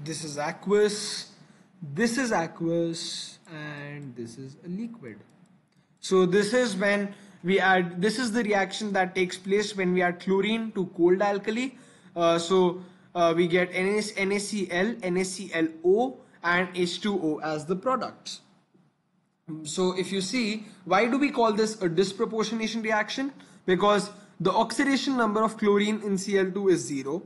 this is aqueous, this is aqueous, and this is a liquid. So this is when we add, this is the reaction that takes place when we add chlorine to cold alkali. We get NaCl, NaClO and H2O as the products. So if you see, why do we call this a disproportionation reaction? Because the oxidation number of chlorine in Cl2 is 0.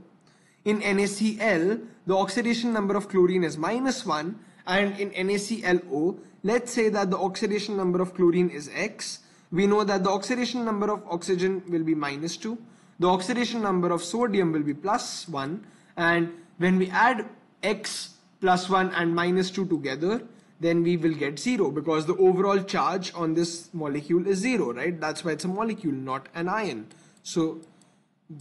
In NaCl, the oxidation number of chlorine is -1, and in NaClO, let's say that the oxidation number of chlorine is X. We know that the oxidation number of oxygen will be -2. The oxidation number of sodium will be +1, and when we add X +1 and -2 together, then we will get 0, because the overall charge on this molecule is 0, right? That's why it's a molecule, not an ion. So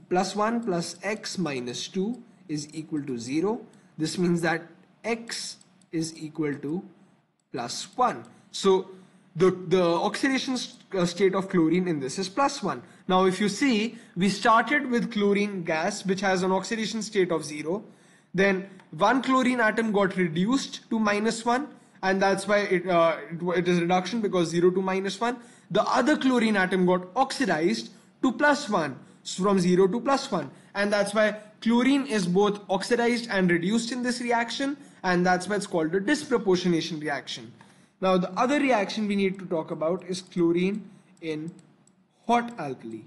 +1 plus X minus 2 is equal to 0. This means that X is equal to +1. So the oxidation state of chlorine in this is +1. Now if you see, we started with chlorine gas, which has an oxidation state of 0. Then one chlorine atom got reduced to -1, and that's why it is reduction, because 0 to -1. The other chlorine atom got oxidized to +1, from 0 to +1, and that's why chlorine is both oxidized and reduced in this reaction, and that's why it's called a disproportionation reaction. Now the other reaction we need to talk about is chlorine in hot alkali.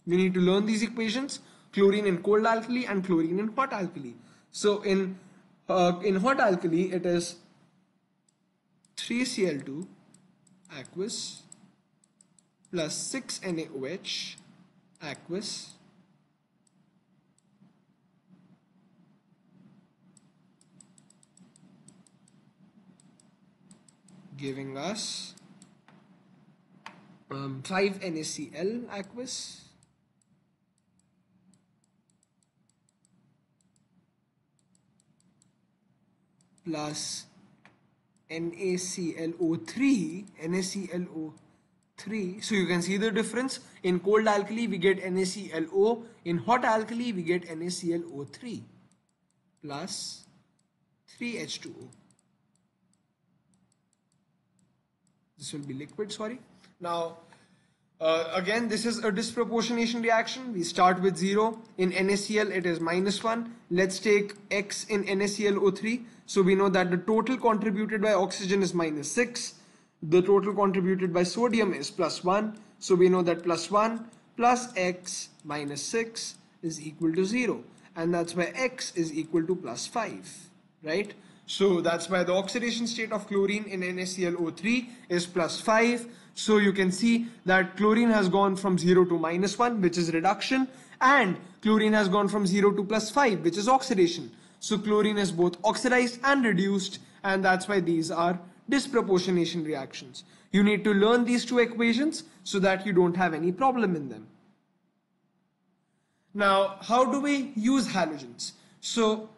We need to learn these equations: chlorine in cold alkali and chlorine in hot alkali. So in hot alkali, it is 3Cl2 aqueous plus 6NaOH aqueous giving us 5NaCl aqueous plus NaClO3. So you can see the difference. In cold alkali we get NaClO, in hot alkali we get NaClO3 plus 3H2O. This will be liquid, sorry. Now again, this is a disproportionation reaction. We start with 0. In NaCl it is -1. Let's take X in NaClO3. So we know that the total contributed by oxygen is -6. The total contributed by sodium is +1. So we know that +1 plus X minus 6 is equal to 0. And that's why X is equal to +5, right? So that's why the oxidation state of chlorine in NaClO3 is +5. So you can see that chlorine has gone from 0 to -1, which is reduction, and chlorine has gone from 0 to +5, which is oxidation. So chlorine is both oxidized and reduced, and that's why these are disproportionation reactions. You need to learn these two equations so that you don't have any problem in them. Now, how do we use halogens? So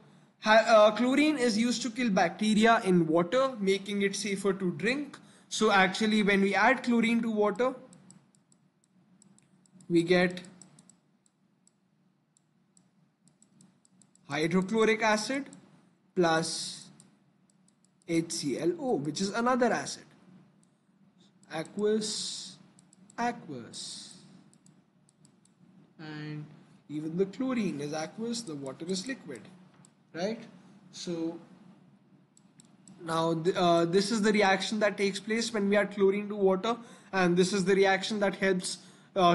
chlorine is used to kill bacteria in water, making it safer to drink. So actually, when we add chlorine to water, we get hydrochloric acid plus HClO, which is another acid. Aqueous, aqueous. And even the chlorine is aqueous, the water is liquid, right? So now this is the reaction that takes place when we add chlorine to water, and this is the reaction that helps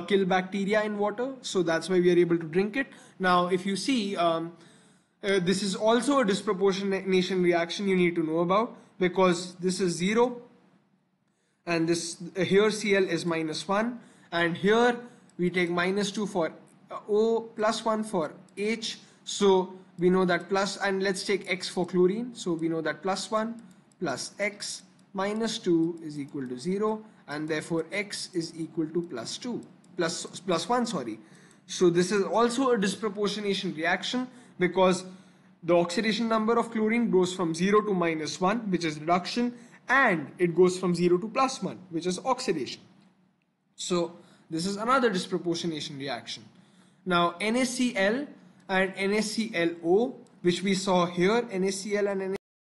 kill bacteria in water. So that's why we are able to drink it. Now if you see, this is also a disproportionation reaction you need to know about, because this is 0 and this here Cl is -1, and here we take -2 for O, +1 for H. So we know that plus, and let's take X for chlorine. So we know that +1 plus X minus 2 is equal to 0, and therefore X is equal to +1, sorry. So this is also a disproportionation reaction, because the oxidation number of chlorine goes from 0 to -1, which is reduction, and it goes from 0 to +1, which is oxidation. So this is another disproportionation reaction. Now NaCl and NaClO, which we saw here, NaCl and